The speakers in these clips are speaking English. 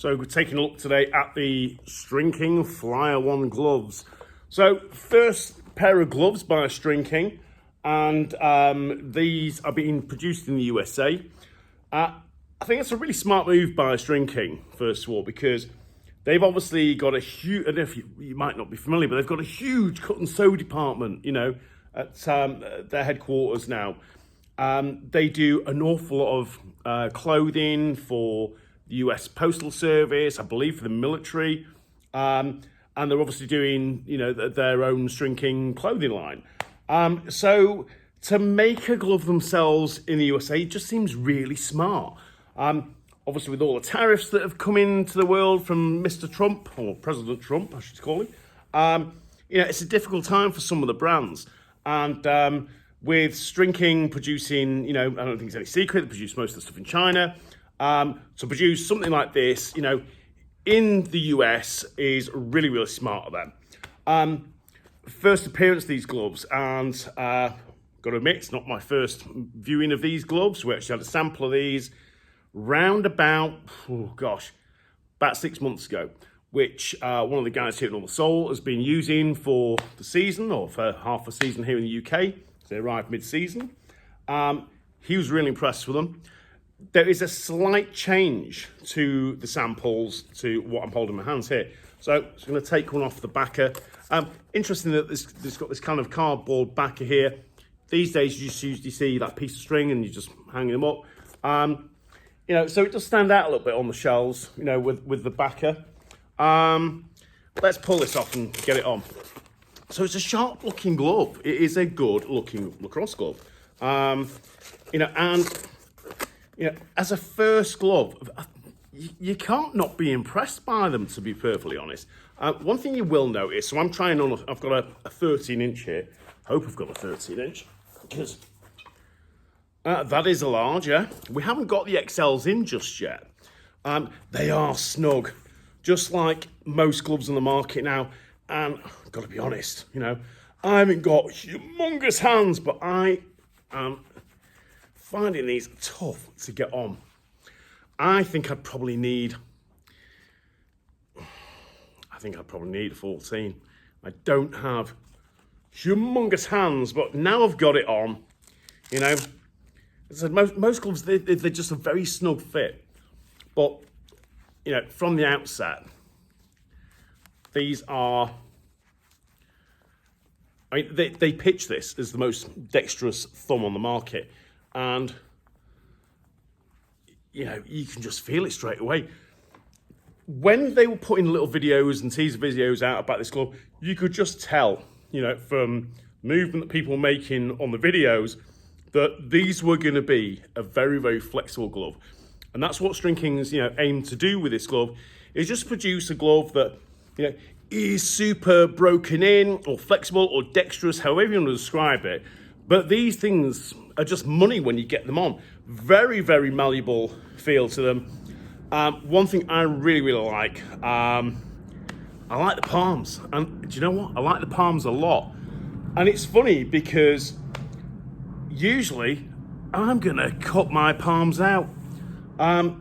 So we're taking a look today at the Stringking Flyer 1 gloves. So first pair of gloves by Stringking, and these are being produced in the USA. I think it's a really smart move by Stringking, first of all, because they've obviously got a huge, I don't know if you might not be familiar, but they've got a huge cut and sew department, you know, at their headquarters now. They do an awful lot of clothing for the US Postal Service, I believe for the military, and they're obviously doing, you know, their own Stringking clothing line. So to make a glove themselves in the USA just seems really smart. Obviously with all the tariffs that have come into the world from Mr. Trump, or President Trump, I should call him, you know, it's a difficult time for some of the brands. And with Stringking producing, you know, I don't think it's any secret, they produce most of the stuff in China. To produce something like this, you know, in the US is really, really smart of them. First appearance of these gloves, and got to admit, it's not my first viewing of these gloves. We actually had a sample of these round about, about 6 months ago, which one of the guys here at Northern Soul has been using for the season, or for half a season here in the UK. They arrived mid-season. He was really impressed with them. There is a slight change to the samples to what I'm holding in my hands here. So I'm just going to take one off the backer. Interesting that this got this kind of cardboard backer here. These days you just usually see that piece of string and you just hanging them up. You know, so it does stand out a little bit on the shelves, you know, with the backer. Let's pull this off and get it on. So it's a sharp looking glove. It is a good looking lacrosse glove. You know, and you know, as a first glove, you can't not be impressed by them, to be perfectly honest. One thing you will notice, so I'm trying on, I've got a 13 inch here. Hope I've got a 13 inch, because that is a large, yeah. We haven't got the XLs in just yet. They are snug, just like most gloves on the market now. And I've got to be honest, you know, I haven't got humongous hands, but I am finding these tough to get on. I think I'd probably need a 14. I don't have humongous hands, but now I've got it on, you know. So most gloves, they're just a very snug fit. But, you know, from the outset, these are, I mean, they pitch this as the most dexterous thumb on the market. And, you know, you can just feel it straight away. When they were putting little videos and teaser videos out about this glove, you could just tell, you know, from movement that people were making on the videos, that these were going to be a very, very flexible glove. And that's what Stringking's, you know, aim to do with this glove, is just produce a glove that, you know, is super broken in, or flexible, or dexterous, however you want to describe it. But these things are just money when you get them on. Very, very malleable feel to them. One thing I really, really like, I like the palms. And do you know what? I like the palms a lot. And it's funny because usually I'm gonna cut my palms out. I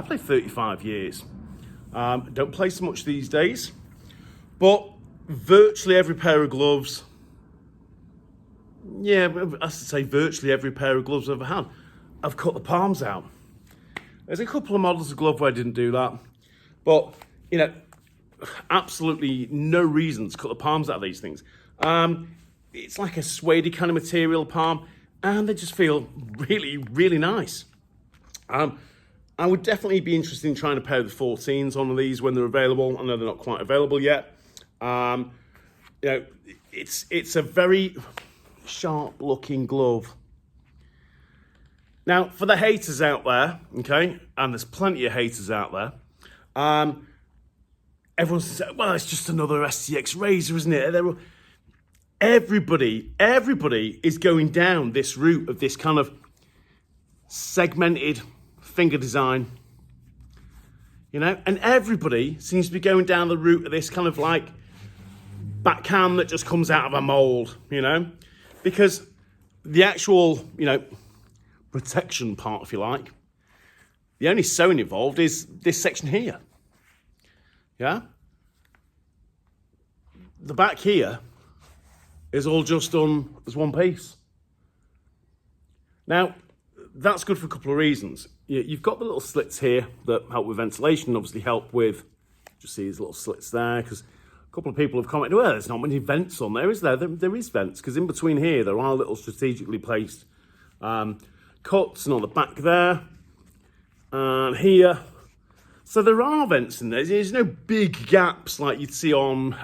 played 35 years. Don't play so much these days, but virtually every pair of gloves, yeah, I should say virtually every pair of gloves I've ever had, I've cut the palms out. There's a couple of models of glove where I didn't do that, but, you know, absolutely no reason to cut the palms out of these things. It's like a suede kind of material palm, and they just feel really, really nice. I would definitely be interested in trying a pair of the 14s on these when they're available. I know they're not quite available yet. You know, it's a very sharp looking glove. Now, for the haters out there, okay, and there's plenty of haters out there, everyone says, well, it's just another STX razor, isn't it? Everybody is going down this route of this kind of segmented finger design, you know, and everybody seems to be going down the route of this kind of like backhand that just comes out of a mold, you know, because the actual, you know, protection part, if you like, The only sewing involved is this section here. Yeah? The back here is all just done as one piece. Now, that's good for a couple of reasons. You've got the little slits here that help with ventilation, obviously help with, just see these little slits there, because a couple of people have commented, well, there's not many vents on there, is there? There is vents, because in between here, there are little strategically placed cuts, and on the back there, and here. So there are vents in there. There's no big gaps like you'd see on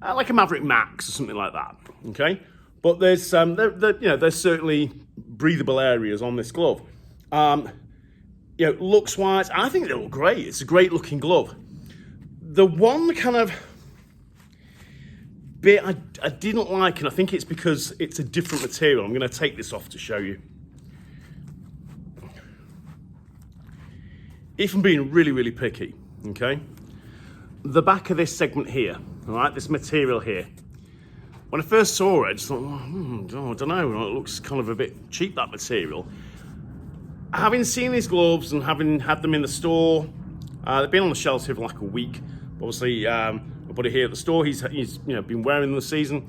like a Maverick Max or something like that, okay? But there's there's certainly breathable areas on this glove. Looks wise, I think they look great. It's a great looking glove. The one kind of bit I didn't like, and I think it's because it's a different material. I'm going to take this off to show you. If I'm being really, really picky, okay, the back of this segment here, all right, this material here, when I first saw it, I just thought, I don't know, it looks kind of a bit cheap, that material. Having seen these gloves and having had them in the store, they've been on the shelves here for like a week. Obviously, my buddy here at the store, he's been wearing them this season.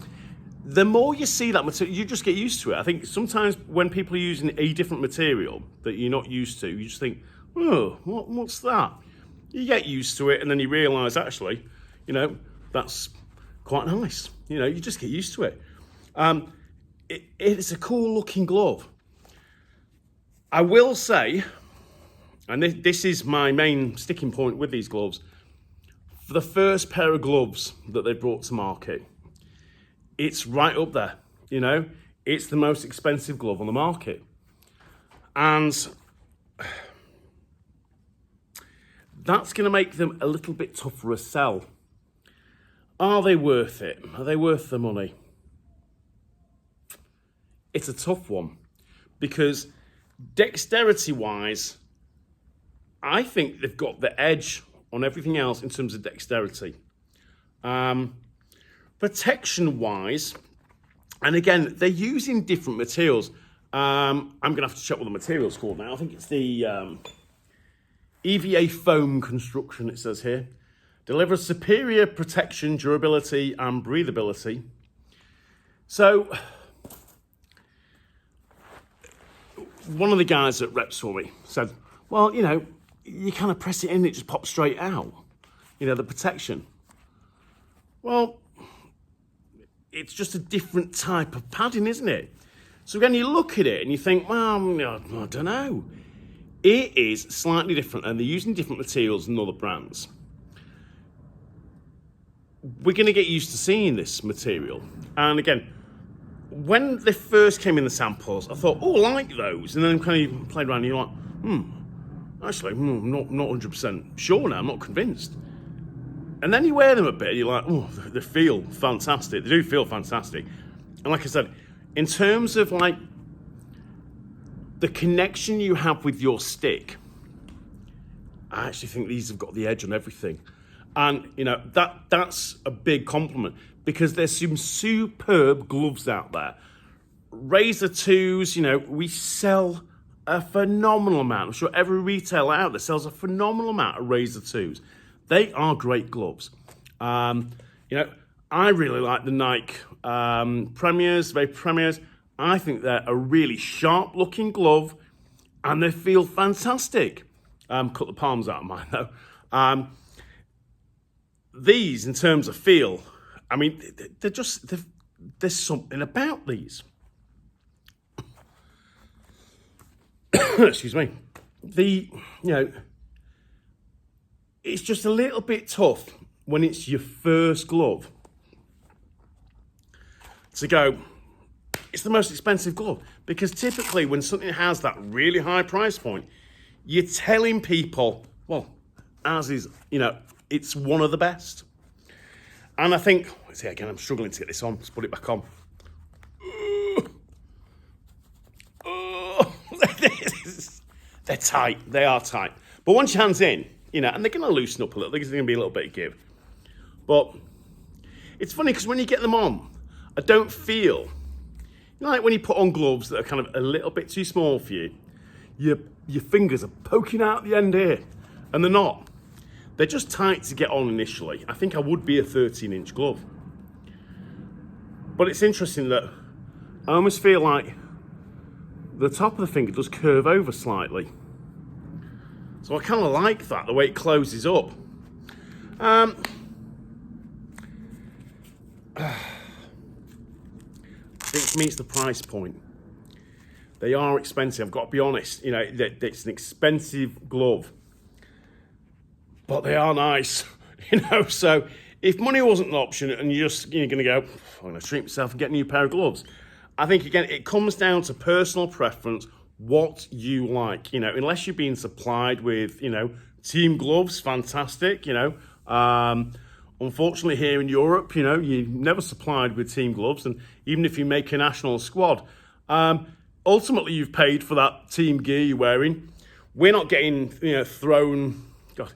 The more you see that material, you just get used to it. I think sometimes when people are using a different material that you're not used to, you just think, oh, what's that? You get used to it, and then you realise, actually, that's quite nice. You just get used to it. It's a cool looking glove. I will say, and this is my main sticking point with these gloves, for the first pair of gloves that they brought to market, it's right up there. It's the most expensive glove on the market. And that's going to make them a little bit tougher to sell. Are they worth it? Are they worth the money? It's a tough one, because dexterity-wise, I think they've got the edge on everything else in terms of dexterity. Protection-wise, and again, they're using different materials. I'm going to have to check what the material's called now. I think it's the EVA foam construction, it says here. Delivers superior protection, durability, and breathability. So, one of the guys that reps for me said, well, you kind of press it in, it just pops straight out. The protection. Well, it's just a different type of padding, isn't it? So again, you look at it and you think, well, I don't know. It is slightly different, and they're using different materials than other brands. We're going to get used to seeing this material. And again, when they first came in the samples, I thought, I like those. And then kind of played around and you're like, actually, I'm not 100% sure now, I'm not convinced. And then you wear them a bit and you're like, they feel fantastic. They do feel fantastic. And like I said, in terms of like the connection you have with your stick, I actually think these have got the edge on everything. And, that's a big compliment, because there's some superb gloves out there. Razor 2s, we sell a phenomenal amount. I'm sure every retailer out there sells a phenomenal amount of Razor 2s. They are great gloves. I really like the Nike Premiers, very Premiers. I think they're a really sharp looking glove, and they feel fantastic. Cut the palms out of mine though. These, in terms of feel, I mean, there's something about these. Excuse me. It's just a little bit tough when it's your first glove to go, it's the most expensive glove. Because typically when something has that really high price point, you're telling people, well, ours is, it's one of the best. And I think, see again, I'm struggling to get this on. Let's put it back on. They're tight. They are tight. But once your hand's in, and they're going to loosen up a little. There's going to be a little bit of give. But it's funny because when you get them on, I don't feel, like when you put on gloves that are kind of a little bit too small for you, your fingers are poking out the end here, and they're not. They're just tight to get on initially. I think I would be a 13-inch glove. But it's interesting that I almost feel like the top of the finger does curve over slightly. So I kind of like that, the way it closes up. I think for me it's the price point. They are expensive, I've got to be honest. You know, it's an expensive glove, but they are nice. You know, so if money wasn't an option and you're going to go, I'm going to treat myself and get a new pair of gloves, I think, again, it comes down to personal preference, what you like. You know, unless you're being supplied with, you know, team gloves, fantastic, you know. Unfortunately, here in Europe, you know, you're never supplied with team gloves. And even if you make a national squad, ultimately you've paid for that team gear you're wearing. We're not getting, you know, thrown. God,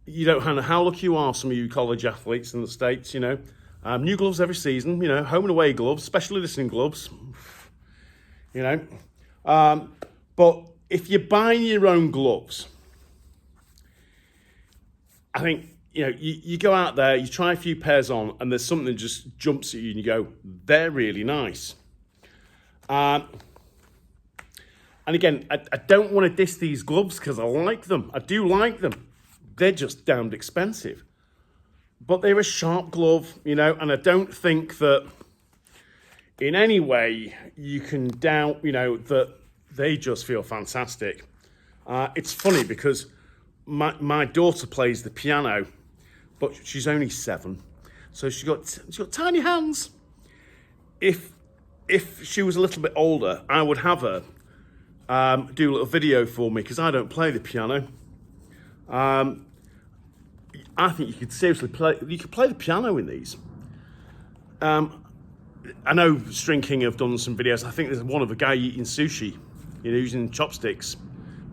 you don't know how lucky you are, some of you college athletes in the States, you know. New gloves every season, you know, home and away gloves, special edition gloves, you know. But if you're buying your own gloves, I think, you know, you go out there, you try a few pairs on, and there's something that just jumps at you and you go, they're really nice. And again, I don't want to diss these gloves because I like them. I do like them. They're just damned expensive. But they're a sharp glove, you know, and I don't think that in any way you can doubt, you know, that they just feel fantastic. It's funny because my daughter plays the piano, but she's only 7. So she's got tiny hands. If she was a little bit older, I would have her do a little video for me because I don't play the piano. I think you could seriously play the piano in these. I know Stringking have done some videos. I think there's one of a guy eating sushi, you know, using chopsticks,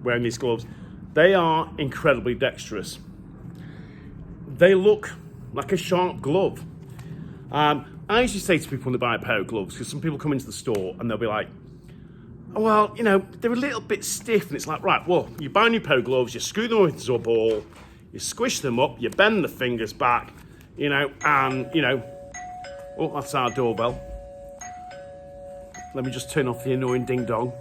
wearing these gloves. They are incredibly dexterous. They look like a sharp glove. I usually say to people when they buy a pair of gloves, because some people come into the store and they'll be like, oh, well, you know, they're a little bit stiff. And it's like, right, well, you buy a new pair of gloves, you screw them into a ball, you squish them up, you bend the fingers back, you know, and, you know, oh, that's our doorbell. Let me just turn off the annoying ding-dong.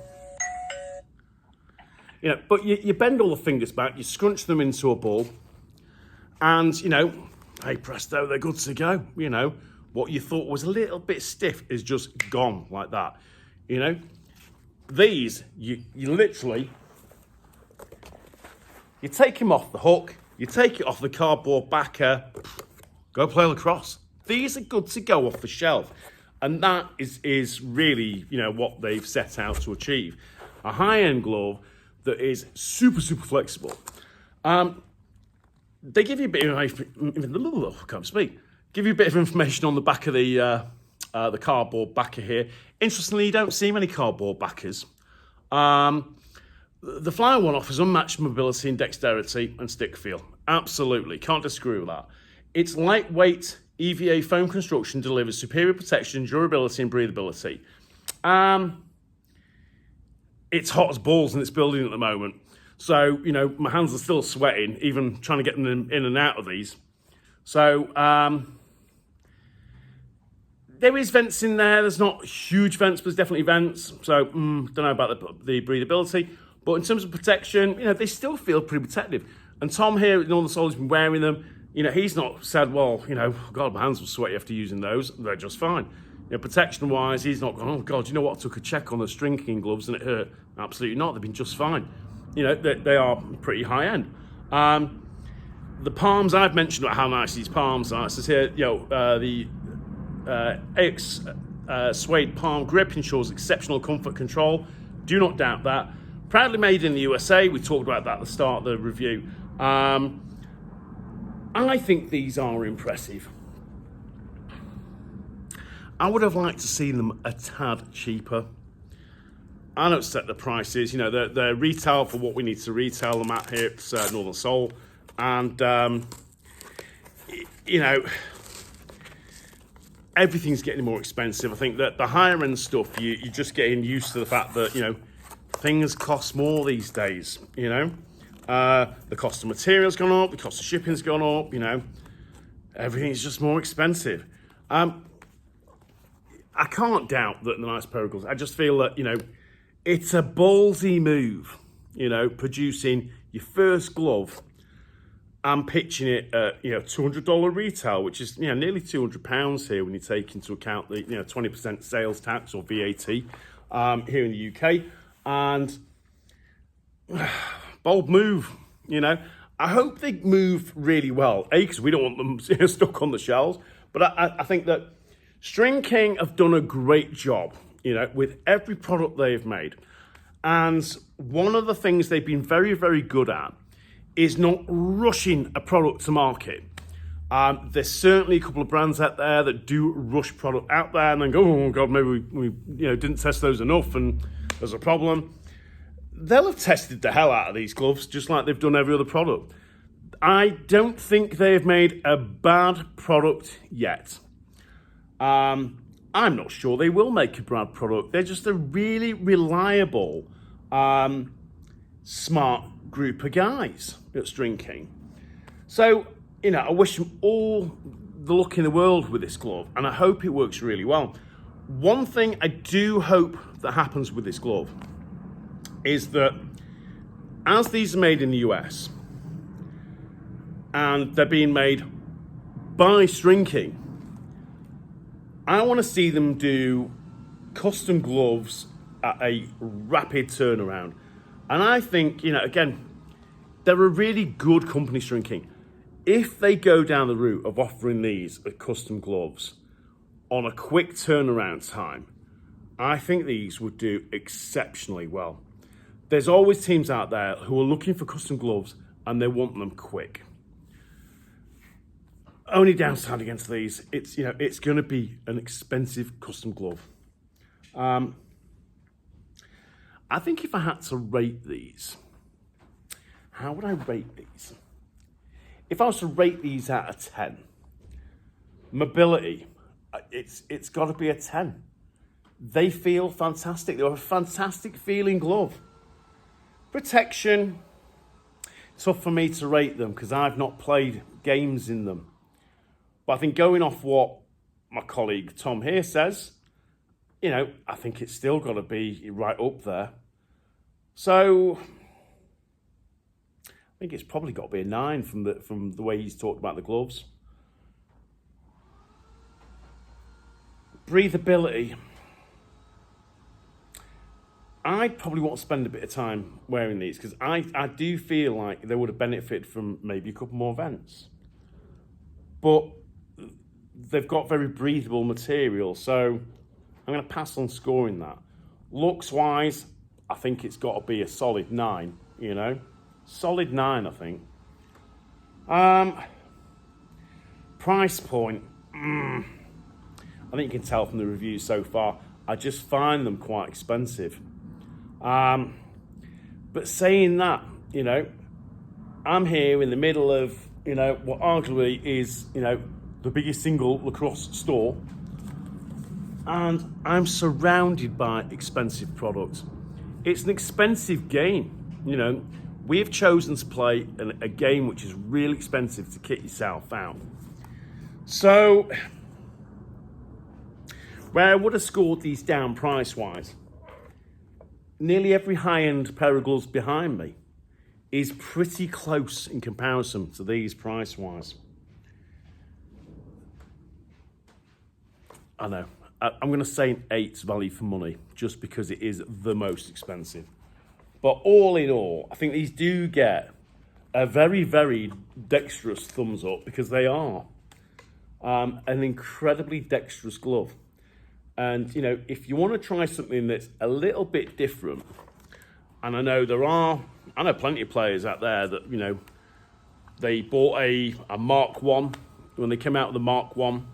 You know, but you bend all the fingers back, you scrunch them into a ball, and, you know, hey, presto, they're good to go. You know, what you thought was a little bit stiff is just gone like that. You know, these, you literally, you take him off the hook, you take it off the cardboard backer, go play lacrosse. These are good to go off the shelf. And that is really, you know, what they've set out to achieve. A high-end glove that is super, super flexible. They give you a bit of, I can't speak, give you a bit of information on the back of the cardboard backer here. Interestingly, you don't see many cardboard backers. The Flyer one offers unmatched mobility and dexterity and stick feel. Absolutely, can't disagree with that. Its lightweight EVA foam construction delivers superior protection, durability and breathability. It's hot as balls in its building at the moment. So, you know, my hands are still sweating, even trying to get them in and out of these. So, there is vents in there. There's not huge vents, but there's definitely vents. So, don't know about the breathability. But in terms of protection, you know, they still feel pretty protective. And Tom here at Northern Soul has been wearing them. You know, he's not said, well, you know, God, my hands were sweaty after using those. They're just fine. You know, protection-wise, he's not gone, oh, God, you know what? I took a check on the Stringking gloves and it hurt. Absolutely not. They've been just fine. You know, they are pretty high-end. The palms, I've mentioned about how nice these palms are. It says here, you know, the AX suede palm grip ensures exceptional comfort control. Do not doubt that. Proudly made in the USA. We talked about that at the start of the review. I think these are impressive. I would have liked to see them a tad cheaper. I don't set the prices. You know, they're retail for what we need to retail them at here at Northern Soul. And, you know, everything's getting more expensive. I think that the higher end stuff, you're just getting used to the fact that, you know, things cost more these days, you know. The cost of materials gone up, the cost of shipping's gone up, you know. Everything's just more expensive. I can't doubt that the nice pair of gloves. I just feel that, you know, it's a ballsy move, you know, producing your first glove and pitching it at, you know, $200 retail, which is, you know, nearly £200 here when you take into account the, you know, 20% sales tax or VAT here in the UK. And bold move, you know. I hope they move really well, because we don't want them, you know, stuck on the shelves. But I think that Stringking have done a great job, you know, with every product they've made. And one of the things they've been very, very good at is not rushing a product to market. There's certainly a couple of brands out there that do rush product out there and then go, oh God, maybe we you know, didn't test those enough and there's a problem. They'll have tested the hell out of these gloves just like they've done every other product. I don't think they've made a bad product yet. I'm not sure they will make a bad product. They're just a really reliable, smart group of guys at Stringking. So, you know, I wish them all the luck in the world with this glove, and I hope it works really well. One thing I do hope that happens with this glove is that as these are made in the US and they're being made by Stringking, I want to see them do custom gloves at a rapid turnaround. And I think, you know, again, they're a really good company, Stringking. If they go down the route of offering these as custom gloves on a quick turnaround time, I think these would do exceptionally well. There's always teams out there who are looking for custom gloves and they want them quick. Only downside against these, it's, you know, it's going to be an expensive custom glove. I think if I had to rate these, how would I rate these? If I was to rate these out of 10, mobility, it's got to be a 10. They feel fantastic. They're a fantastic feeling glove. Protection, tough for me to rate them because I've not played games in them. But I think going off what my colleague Tom here says, you know, I think it's still got to be right up there. So I think it's probably got to be a 9 from the way he's talked about the gloves. Breathability. I'd probably want to spend a bit of time wearing these because I do feel like they would have benefited from maybe a couple more vents. But they've got very breathable material, so I'm going to pass on scoring that. Looks-wise, I think it's got to be a solid 9, you know. Solid 9, I think. Price point. I think you can tell from the reviews so far, I just find them quite expensive. But saying that, you know, I'm here in the middle of, you know, what arguably is, you know, the biggest single lacrosse store, and I'm surrounded by expensive products. It's an expensive game, you know. We've chosen to play a game which is really expensive to kit yourself out. So, where I would have scored these down price-wise, nearly every high-end pair of gloves behind me is pretty close in comparison to these price-wise. I know. I'm going to say an 8 value for money, just because it is the most expensive. But all in all, I think these do get a very, very dexterous thumbs up, because they are an incredibly dexterous glove. And, you know, if you want to try something that's a little bit different, and I know plenty of players out there that, you know, they bought a Mark 1 when they came out with the Mark 1,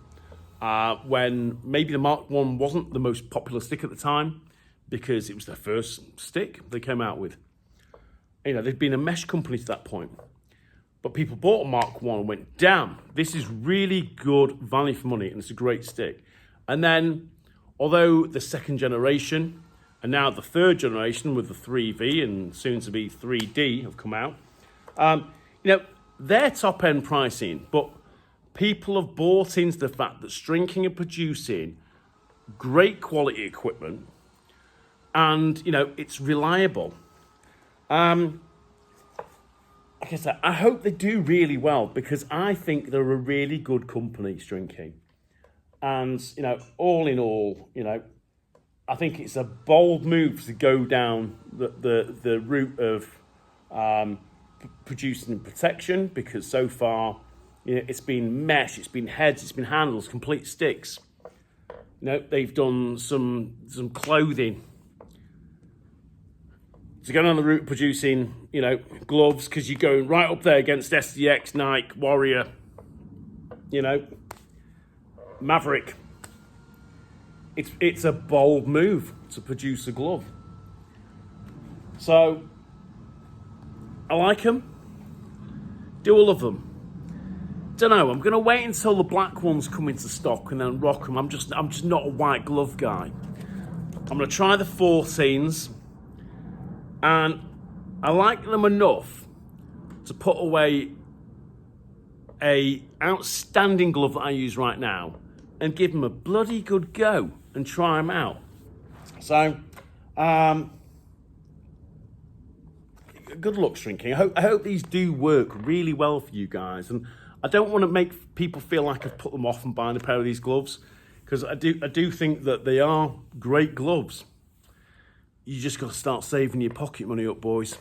when maybe the Mark 1 wasn't the most popular stick at the time, because it was their first stick they came out with. You know, they'd been a mesh company to that point. But people bought a Mark 1 and went, damn, this is really good value for money and it's a great stick. And then, although the second generation and now the third generation with the 3V and soon to be 3D have come out. They're top end pricing, but people have bought into the fact that Stringking are producing great quality equipment, and it's reliable. Like I said, I hope they do really well, because I think they're a really good company, Stringking. And all in all, I think it's a bold move to go down the route of producing protection, because so far, it's been mesh, it's been heads, it's been handles, complete sticks. They've done some clothing. To go down the route of producing, gloves, because you're going right up there against SDX, Nike, Warrior, Maverick. It's a bold move to produce a glove. So, I like them. Do all of them. Don't know. I'm going to wait until the black ones come into stock and then rock them. I'm just not a white glove guy. I'm going to try the 14s, and I like them enough to put away a outstanding glove that I use right now and give them a bloody good go and try them out. So, good luck, Stringking. I hope these do work really well for you guys, and I don't want to make people feel like I've put them off and buying a pair of these gloves, because I do think that they are great gloves. You just got to start saving your pocket money up, boys.